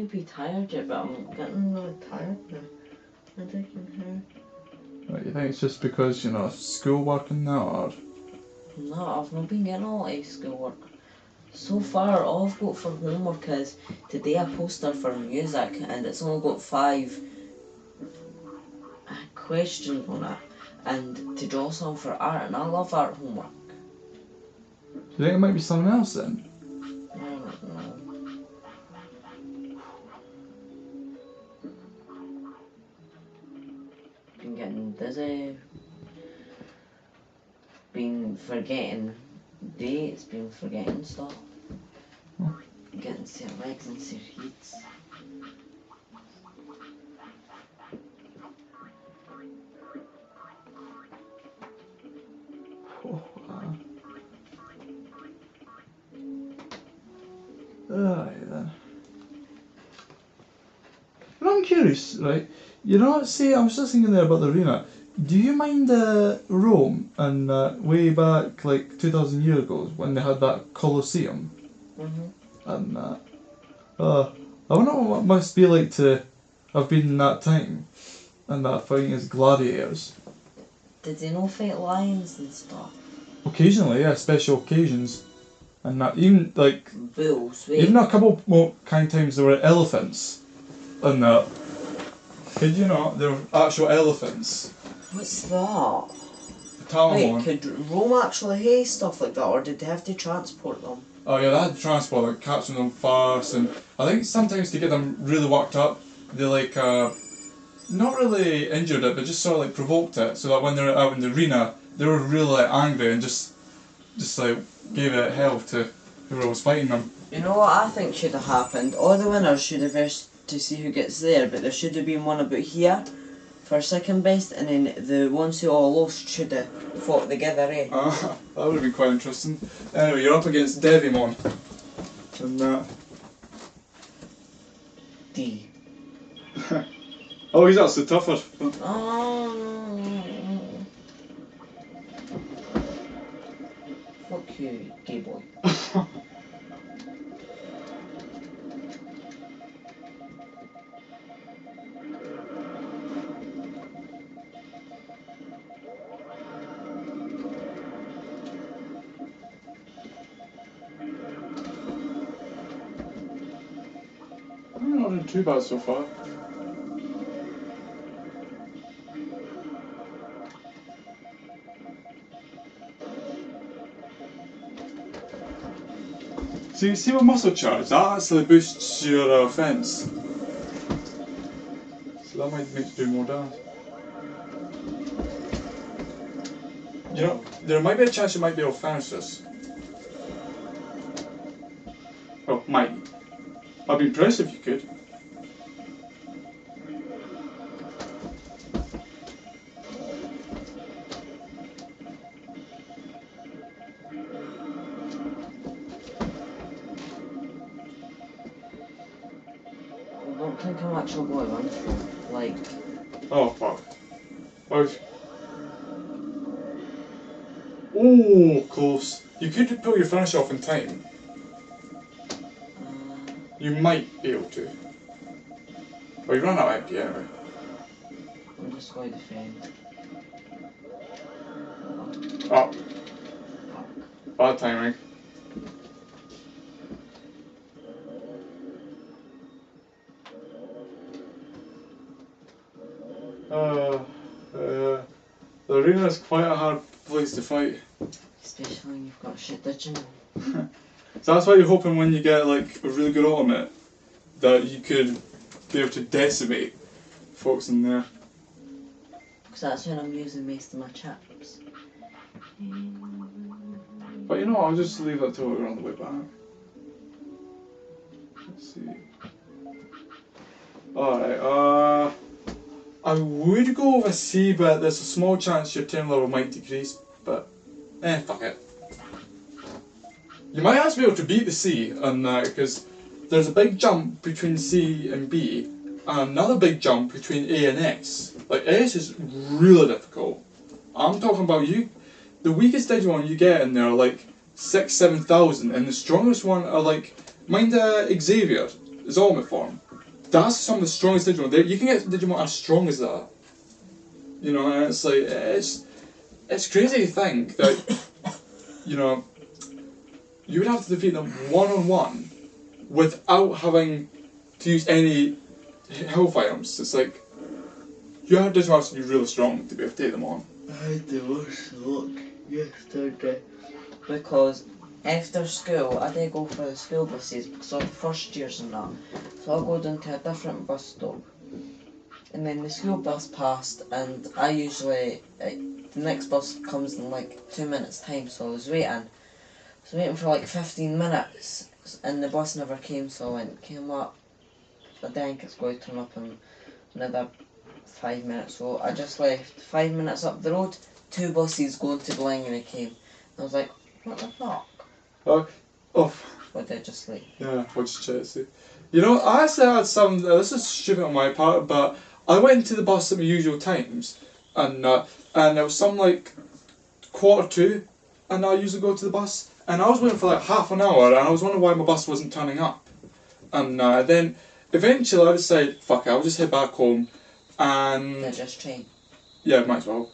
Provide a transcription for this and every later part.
would be tired yet, but I'm getting really tired now. I think Right, you think it's just because, you know, schoolwork and that, or? no, I've not been getting a lot of schoolwork. So far, all I've got for homework is today a poster for music, and it's only got 5 questions on it, and to draw some for art, and I love art homework. Do you think it might be something else then? I don't know. Been getting dizzy. Been forgetting dates, been forgetting stuff. Getting sore legs and sore heats. Alright then. But I'm curious, right? You know, say, I was just thinking there about the arena. Do you mind Rome and way back like 2,000 years ago when they had that Colosseum? And I wonder what it must be like to have been in that time and that fighting as gladiators. Did they not fight lions and stuff? Occasionally, yeah, special occasions. And that, even like, Bulls, wait. even a couple more kind times there were elephants. And that. Could you not? There were actual elephants. What's that? Devimon. Wait, could Rome actually have stuff like that, or did they have to transport them? Oh yeah, they had to transport, like catching them fast, and I think sometimes to get them really worked up, they like not really injured it, but just sort of like provoked it, so that when they're out in the arena, they were really like, angry and just like gave it hell to whoever was fighting them. You know what I think should have happened? All the winners should have wished to see who gets there, but there should have been one about here for second best, and then the ones who all lost should have fought together, eh? That would have been quite interesting. Anyway, you're up against Devimon. And that. D. Oh, he's actually tougher. Oh. Fuck you, gay boy. I'm not doing too bad so far. So you see with muscle charge, that actually boosts your offense. So that might make you do more damage. You know, there might be a chance you might be able to finish this. Oh, might. I'd be impressed if you could. I don't think I'm actually going on for, like... Oh, fuck. Oh, close. You could pull your finish off in time. You might be able to. Well, you ran out of MP anyway. I'm just going to defend. Oh. Bad timing. The arena is quite a hard place to fight. Especially when you've got shit Digimon. So that's why you're hoping when you get like a really good ultimate that you could be able to decimate folks in there. Because that's when I'm using most of my chips. But you know what, I'll just leave that till we're on the way back. Let's see. Alright, I would go with a C, but there's a small chance your turn level might decrease, but fuck it. You might actually be able to beat the C, and because there's a big jump between C and B, and another big jump between A and S. Like, S is really difficult. I'm talking about you. The weakest Digimon you get in there are like 6,000–7,000, and the strongest one are like, mind Xavier, his ultimate form. that's some of the strongest Digimon. You can get Digimon as strong as that. You know, and it's like, it's crazy to think that, you know, you would have to defeat them one-on-one without having to use any health items. It's like, your Digimon has to be really strong to be able to take them on. I had the worst luck yesterday because after school I did go for the school buses because all the first years and that. So I'll go down to a different bus stop and then the school bus passed and I usually, the next bus comes in like 2 minutes time, so I was waiting for like 15 minutes and the bus never came, so I came up, I think it's going to turn up in another 5 minutes, so I just left 5 minutes up the road, 2 buses going to Bling and it came. I was like, what the fuck? Oh. What did I just leave? Yeah, what'd you say? You know, I actually had some, this is stupid on my part, but I went to the bus at my usual times, and it was some like 1:45, and I usually go to the bus, and I was waiting for like half an hour, and I was wondering why my bus wasn't turning up. And then eventually I decided, fuck it, I'll just head back home, and... They're just train. Yeah, might as well.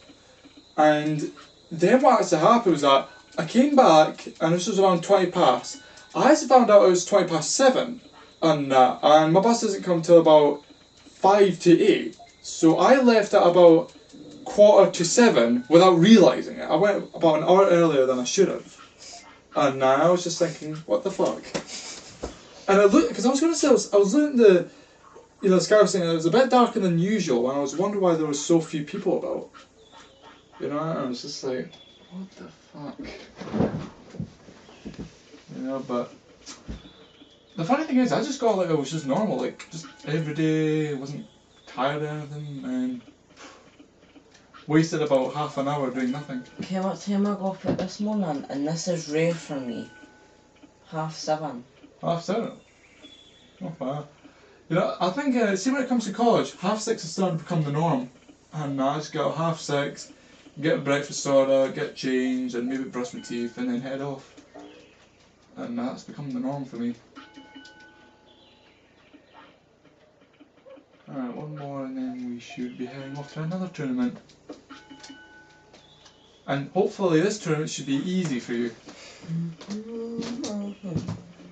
And then what actually happened was that I came back, and this was around 20 past. I actually found out it was 20 past 7, and my bus doesn't come till about 5 to 8. So I left at about 6:45 without realising it. I went about an hour earlier than I should have. And I was just thinking, what the fuck? And I looked, because I was going to say, I was looking at the, you know, the sky was saying it was a bit darker than usual, and I was wondering why there was so few people about. You know, and I was just like, what the fuck? You know, but the funny thing is, I just got like it was just normal, like just every day, wasn't tired or anything, and wasted about half an hour doing nothing. Came up to my go up this morning, and this is rare for me. 7:30. 7:30? Not bad. You know, I think, see when it comes to college, 6:30 is starting to become the norm. And I just got 6:30, get a breakfast order, get changed, and maybe brush my teeth, and then head off. And that's become the norm for me. Alright, one more and then we should be heading off to another tournament. And hopefully this tournament should be easy for you.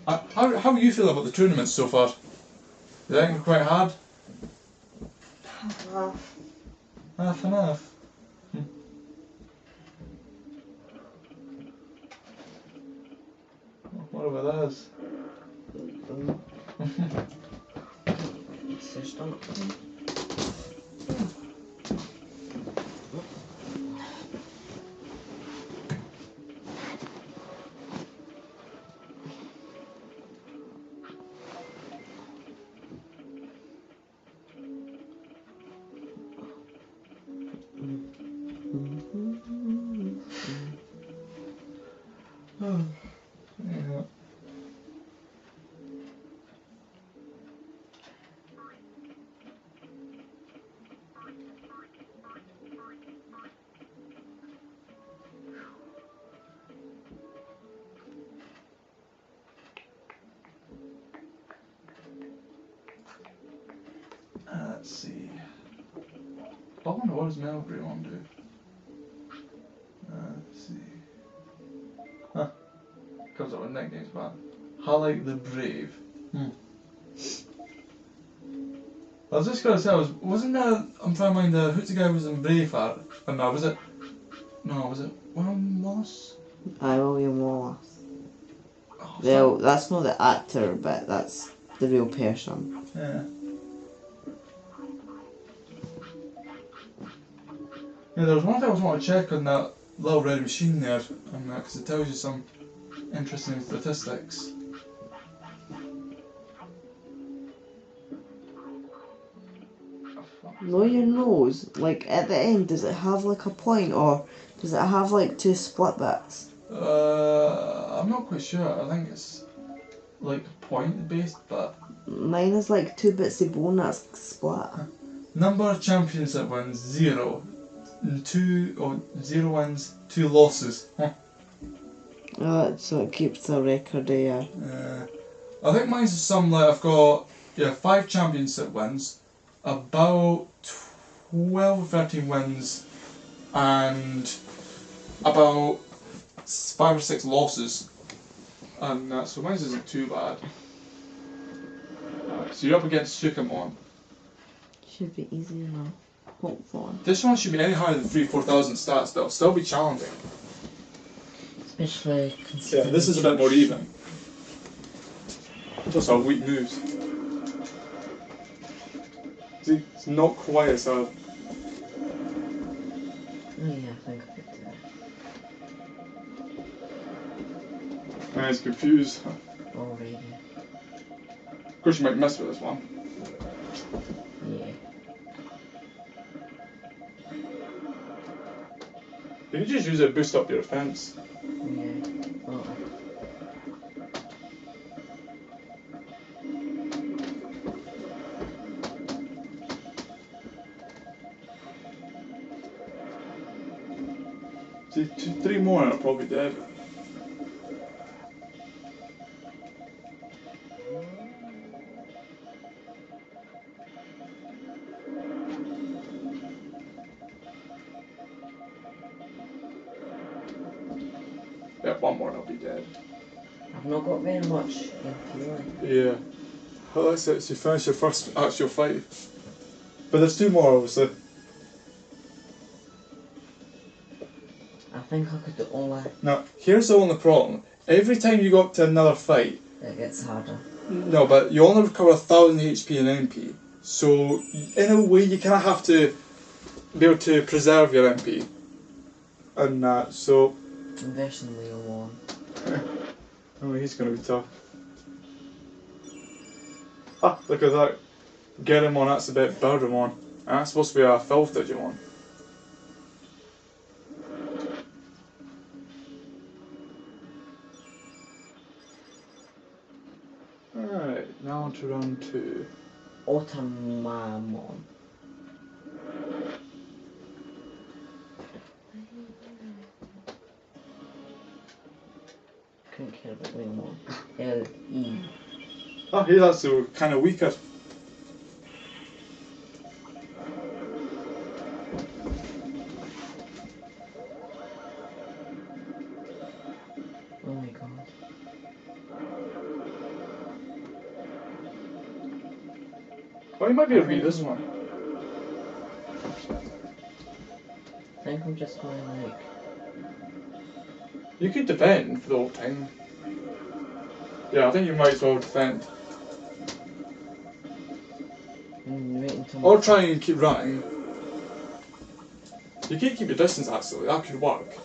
How do you feel about the tournaments so far? Do you think they're quite hard? Half. Half and half. What about this? Yeah. Let's see. I wonder what does Monzaemon do? Let's see. Huh. Comes up with nicknames, man. Halite the Brave. I was just gonna say, wasn't there, I'm trying to mind, who's the guy who was in Braveheart? Oh no, was it William Wallace? William Wallace. Oh, Well, that's not the actor, but that's the real person. yeah. Yeah, there was one thing I was wanting to check on that little red machine there, because it tells you some interesting statistics. Know your nose, like at the end, does it have like a point or does it have like 2 split bits? I'm not quite sure. I think it's like point based, but Mine is like 2 bits of bone that's split. number of championship wins 0, 0 wins, 2 losses. So it keeps the record, yeah. I think mine's some like I've got Yeah, 5 championship wins, about 12 or 13 wins, and about 5 or 6 losses. And so mine isn't too bad. So you're up against Shukamon. Should be easy enough, hopefully. This one should be any higher than 3,000-4,000 stats, but it'll still be challenging. Especially Yeah, considering. this is a bit more even. Just our weak moves. See, it's not quite as hard. Oh yeah, I think I could do it. And it's confused. Already. Of course you might miss with this one. Yeah. You can just use it to boost up your defense. Yeah. Oh. See, 3 more and it'll probably be dead. Yeah, 1 more and it'll be dead. I've not got very much MP. Yeah. Well, that's it. So you finish your first actual fight. But there's 2 more, obviously. I think I could only. Now, here's the only problem. Every time you go up to another fight, It gets harder. no, but you only recover 1,000 HP and MP. So, in a way, you kind of have to be able to preserve your MP. And that, so. I'm versing Leo 1. Oh, he's going to be tough. Ah, look at that. Get him on, that's a bit Birdemon. And that's supposed to be a Filth Digimon. Alright, now on to round 2. Monzaemon. Couldn't care about Leomon. L-E. Oh, he's actually kind of weaker. Oh my god. Well, you might be able to beat this one. I think I'm just going like. You could defend for the whole time. Yeah, I think you might as well defend. Wait until. Or try and keep running. You can keep your distance actually, that could work.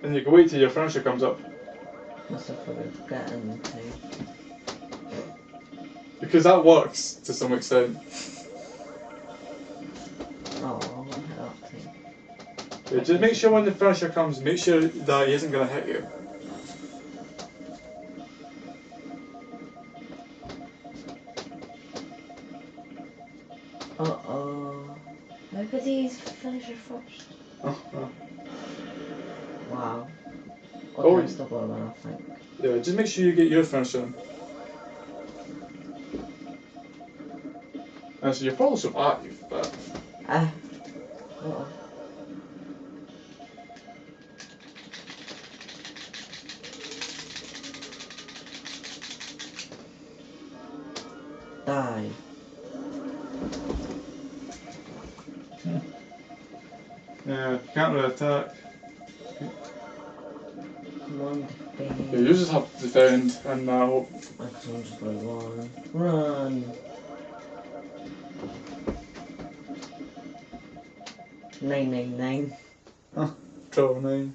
And you can wait till your finisher comes up. Must have forgotten time. Because that works to some extent. Oh, I won't hit that time. Yeah, just make sure when the finisher comes, make sure that he isn't going to hit you. Uh-oh. How could he finish it first? Oh. Wow. Oh, Okay, I'm still got one, I think. Yeah, just make sure you get your finisher in. And so you'll probably survive, but. Uh-oh. Die. Yeah, can't really attack. Come on, defend. Yeah, you just have to defend and hope. I can just like run. 999. Trouble 9.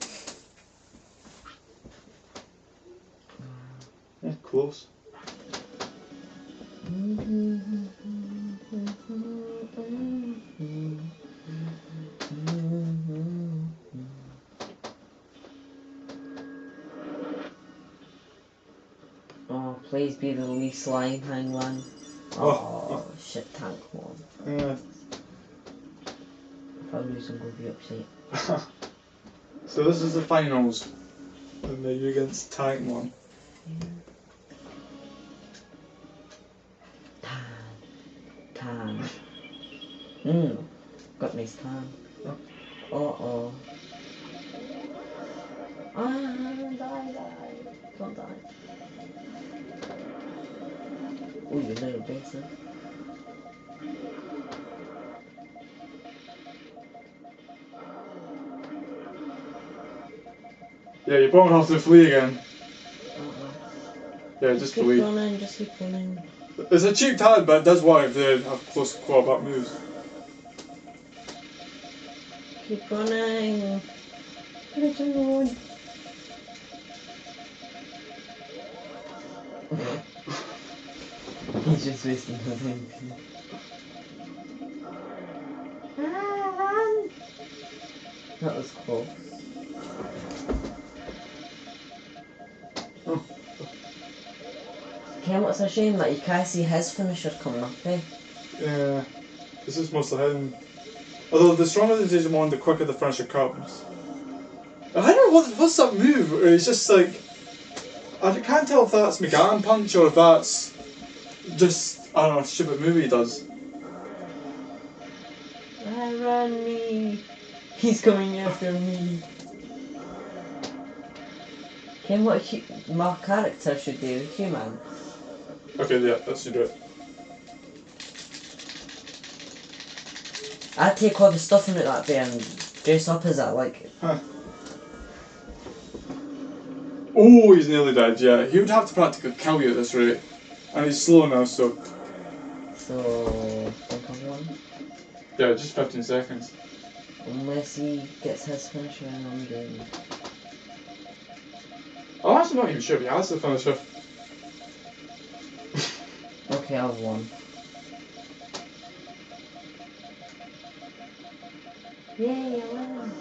Yeah, close. Oh, please be the least slime hang one. Oh, shit tank one. Yeah. If I lose, I'm going to be upset. So this is the finals. And then you against Tankmon. Tan. Got nice tan. Uh-oh. Die. Don't die. Oh, you little bastard. Yeah, you won't have to flee again. Yeah, just keep flee. running, just keep running. It's a cheap talent, but it does work if they have close quarterback moves. Keep running. Let him run. He's just wasting his MP. Run! That was close. Ken, what's a shame that you can't see his finisher coming up, eh? Yeah, this is mostly him. Although the stronger the Digimon, the quicker the finisher comes. I don't know what's that move. Where it's just like I can't tell if that's Megan Punch or if that's just I don't know, stupid move he does. Run me! He's coming after me. Ken, what my character should do? Human. Okay, yeah, that should do it. I'd take all the stuff in it that day and dress up as that, like. Huh. Oh, he's nearly dead, yeah. He would have to practically kill you at this rate. And he's slow now, so... So, think of one. Yeah, just 15 seconds. Unless he gets his finisher and I'm doing. I'm actually not even sure if he has the finisher. Okay, I've won. Yay, I won!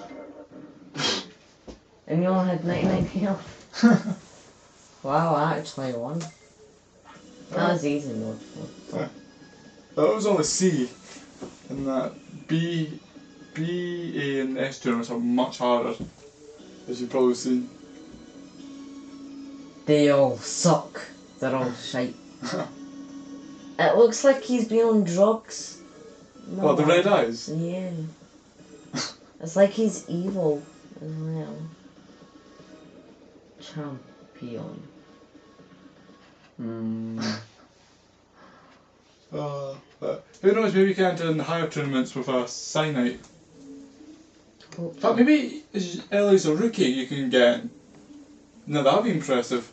And you only had 99 health. Wow, I actually won. That was easy mode. Yeah. That was only C. And that B, A and S tournaments are much harder. As you've probably seen. They all suck. They're all shite. It looks like he's been on drugs. No, What, the red eyes? Yeah. It's like he's evil as well. Champion. Who knows, maybe you can enter in the higher tournaments with a Cyanite. In fact, maybe as early as a rookie you can get in. No, that would be impressive.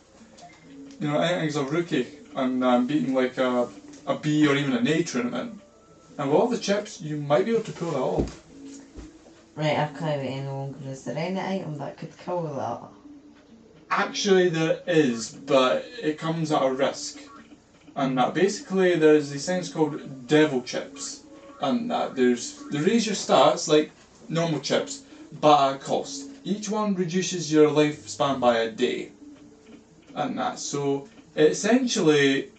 You know, entering as a rookie and beating like a B or even an A tournament. And with all the chips, you might be able to pull that off. Right, I can't wait any longer. Is there any item that could kill that? Actually, there is, but it comes at a risk. And basically, there's these things called devil chips. And they raise your stats like normal chips, but at a cost. Each one reduces your lifespan by a day. And so it essentially,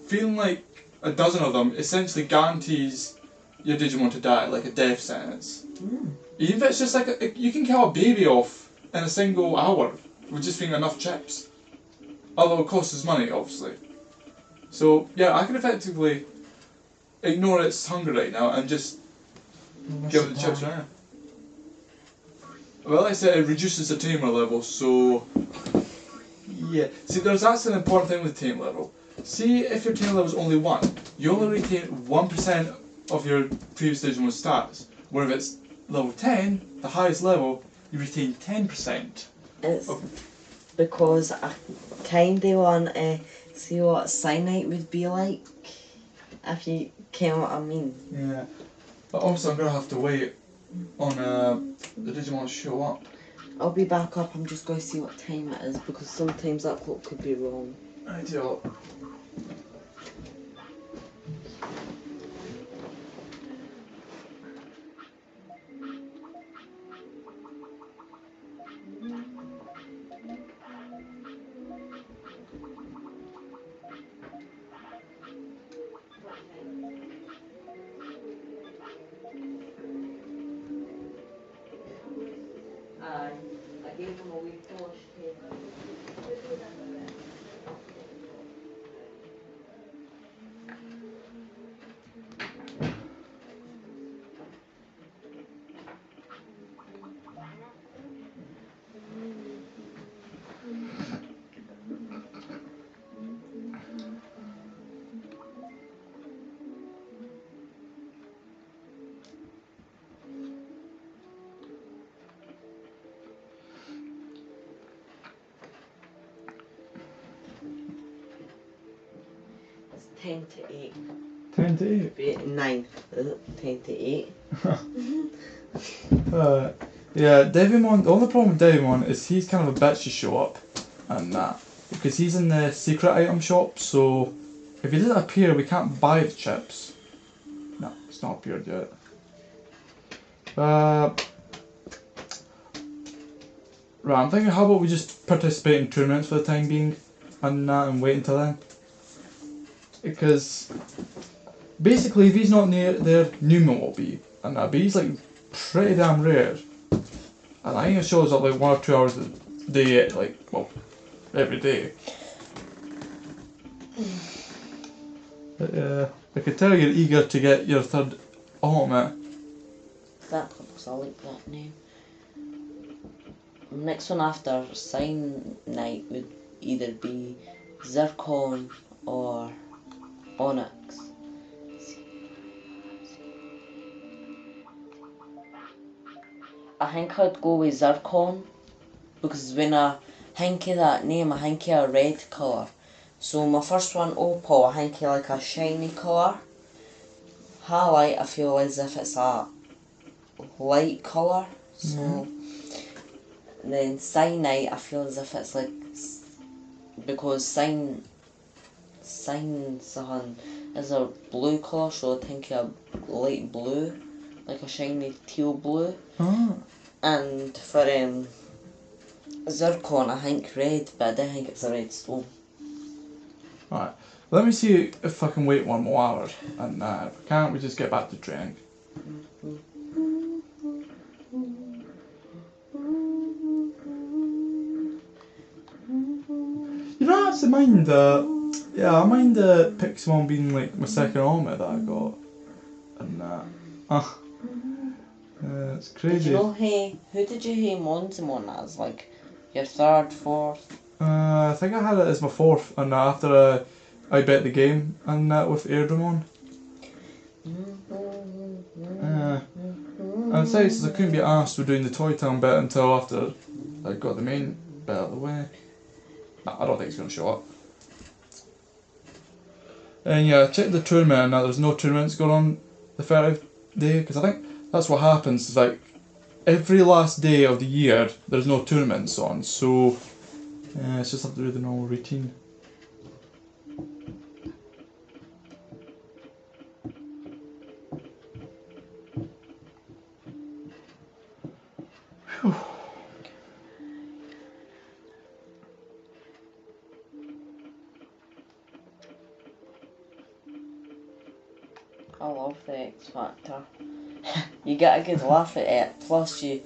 feeling like a dozen of them, essentially guarantees your Digimon to die, like a death sentence. Even if it's just like, you can kill a baby off in a single hour with just being enough chips. Although it costs us money, obviously. So, yeah, I can effectively ignore its hunger right now and just give it the chips right now. Well, like I said, it reduces the tamer level, so... Yeah. See, that's an important thing with tame level. See, if your tame level is only 1, you only retain 1% of your previous Digimon's stats. Where if it's level 10, the highest level, you retain 10%. It's because I kinda want to see what Cyanite would be like, if you get what I mean. Yeah. But also I'm going to have to wait on the Digimon to show up. I'll be back up, I'm just going to see what time it is, because sometimes that clock could be wrong. Ideal. gave him a wee polish paper. It's 10 to 8. 10 to 8? 9. 10 to 8. Yeah, Devimon, the only problem with Devimon is he's kind of a bitch to show up and that. Because he's in the secret item shop, so if he doesn't appear, we can't buy the chips. No, it's not appeared yet. Right, I'm thinking how about we just participate in tournaments for the time being and that and wait until then. Because basically if he's not near there, Newman will be. And that, but he's like pretty damn rare. And I think it shows up like 1 or 2 hours a day, like, well, every day. But I can tell you're eager to get your third ultimate. That looks, I like that name. Next one after Sign Night would either be Zircon or Onyx. I think I'd go with Zircon because when I think of that name, I think of a red colour. So my first one, Opal, I think of like a shiny colour. Halite, I feel as if it's a light colour. So then Cyanite, I feel as if it's like, because Sign something is a blue colour, so I think of light blue, like a shiny teal blue. And for Zircon, I think red, but I don't think it's a red stone. Right, let me see if I can wait 1 more hour, and if I can't, we just get back to training. You don't actually mind yeah, I mind Pixelmon being like my second ultimate that I got, and it's crazy. Did you know, who did you hate Monzaemon as, like, your third, fourth? I think I had it as my fourth, and after I bet the game and that with Airdramon. And besides, I couldn't be asked for doing the Toy Town bit until after I got the main bit out of the way. I don't think it's going to show up. And yeah, check the tournament and there's no tournaments going on the 30th day, because I think that's what happens, is like every last day of the year there's no tournaments on, so it's just have to do the normal routine. Whew. I love the X Factor. You get a good laugh at it, plus you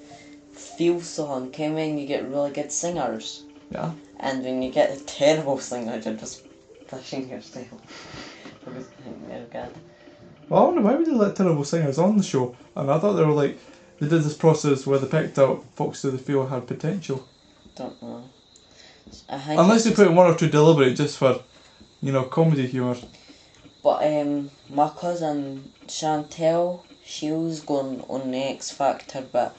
feel something. Okay, when you get really good singers. Yeah. And when you get the terrible singers, you're just pushing yourself. Because they're good. Well, I wonder why we did let terrible singers on the show, and I thought they were like, they did this process where they picked out folks who they feel had potential. Don't know. Unless they put in 1 or 2 deliberate just for, you know, comedy humour. But my cousin Chantel, she was going on the X Factor, but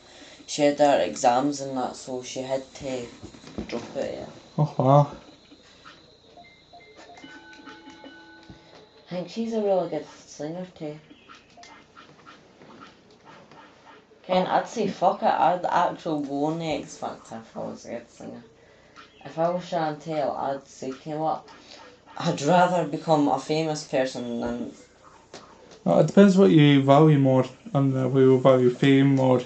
she had her exams and that, so she had to drop it. Yeah. Oh wow. I think she's a really good singer too. Ken, I'd say fuck it, I'd actually go on the X Factor if I was a good singer. If I was Chantel, I'd say, came up, I'd rather become a famous person than... It depends what you value more, and whether you value fame or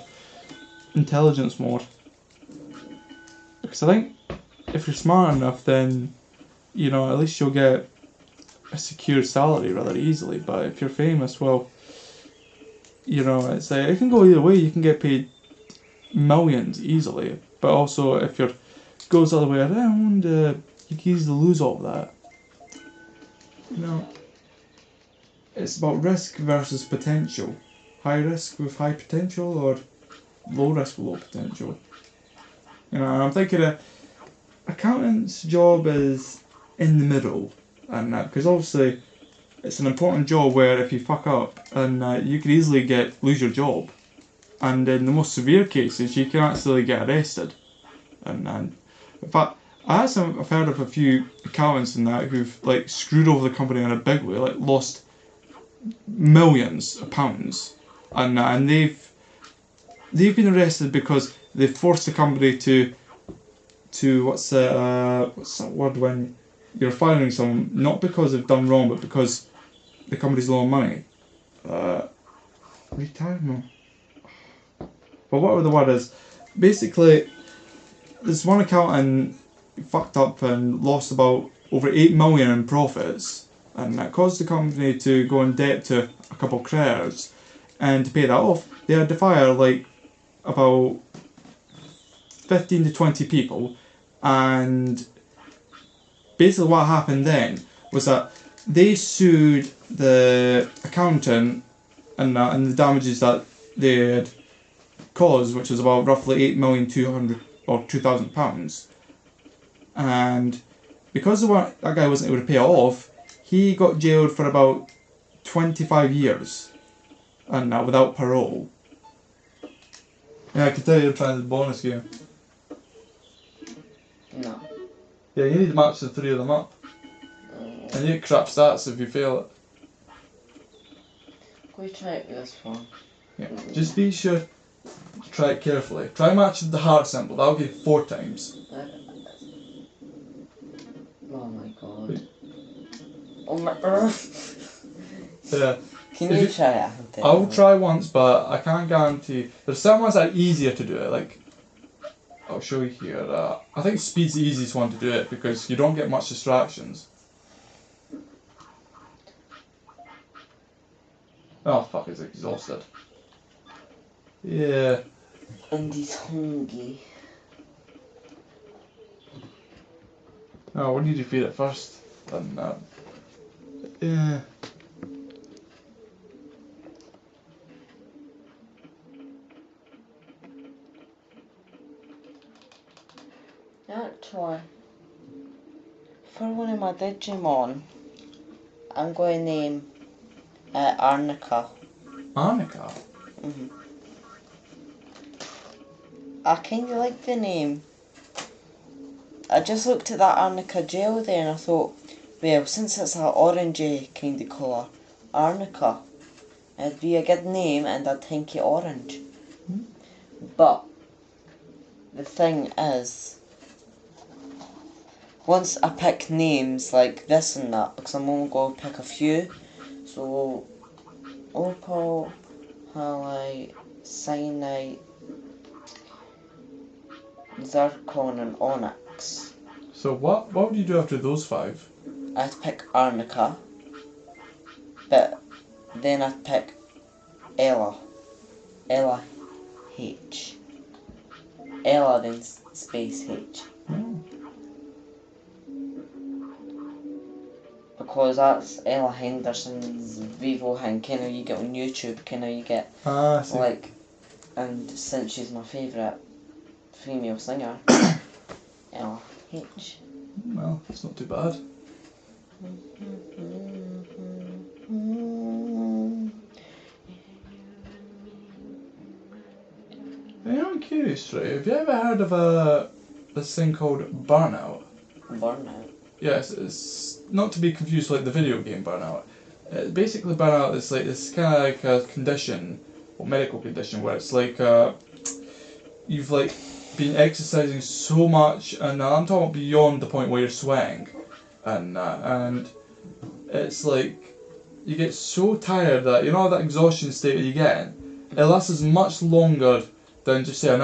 intelligence more. Because I think if you're smart enough, then, you know, at least you'll get a secure salary rather easily. But if you're famous, well, you know, it's like, it can go either way. You can get paid millions easily, but also if your goes the other way around, you can easily lose all of that. You know, it's about risk versus potential. High risk with high potential, or low risk with low potential. You know, and I'm thinking a accountant's job is in the middle, and because obviously it's an important job where if you fuck up, and you could easily lose your job, and in the most severe cases you can actually get arrested. And in fact, I've heard of a few accountants and that who've like screwed over the company in a big way, like lost millions of pounds, and they've been arrested because they forced the company to what's that word when you're firing someone not because they've done wrong but because the company's low on money. Retirement. But whatever the word is, basically, this one accountant fucked up and lost about over 8 million in profits, and that caused the company to go in debt to a couple of creditors, and to pay that off, they had to fire like about 15 to 20 people, and basically what happened then was that they sued the accountant and the damages that they had caused, which was about roughly 8,200,000 or £2,000, and because that guy wasn't able to pay it off, he got jailed for about 25 years, and without parole. Yeah, I can tell you're trying the bonus game. No. Yeah, you need to match the 3 of them up. And you get crap stats if you fail it. Go try it with this one. Yeah. Just be sure to try it carefully. Try matching the heart symbol, that'll give you 4 times. Oh my god. Oh my earth. Yeah. Can you try it? I'll try once, but I can't guarantee. There's some ones that are easier to do it, like I'll show you here. I think speed's the easiest one to do it because you don't get much distractions. Oh fuck, it's exhausted. Yeah. And he's hungry. Oh, we need to feed it first. Then, yeah. Actually, for one of my Digimon, I'm going to name Arnica. Arnica? I kinda like the name. I just looked at that Arnica gel there and I thought, well, since it's an orangey kind of colour, Arnica, it'd be a good name and I'd think it orange. But the thing is, once I pick names like this and that, because I'm only going to pick a few, so Opal, Halite, Cyanite, Zircon and Onyx. So what would you do after those 5? I'd pick Arnica, but then I'd pick Ella H. Ella then space H. Because that's Ella Henderson's Vivo thing, kinda you get on YouTube, kinda you get like, and since she's my favourite female singer, Ella H. Well, that's not too bad. Hey, I'm curious, right? Have you ever heard of this thing called burnout? Burnout? Yes, it's not to be confused with like the video game burnout. Basically, burnout is like this kind of like a condition, or medical condition, where it's like you've like been exercising so much, and I'm talking beyond the point where you're sweating, and it's like you get so tired that you know that exhaustion state that you get in, it lasts as much longer than just say an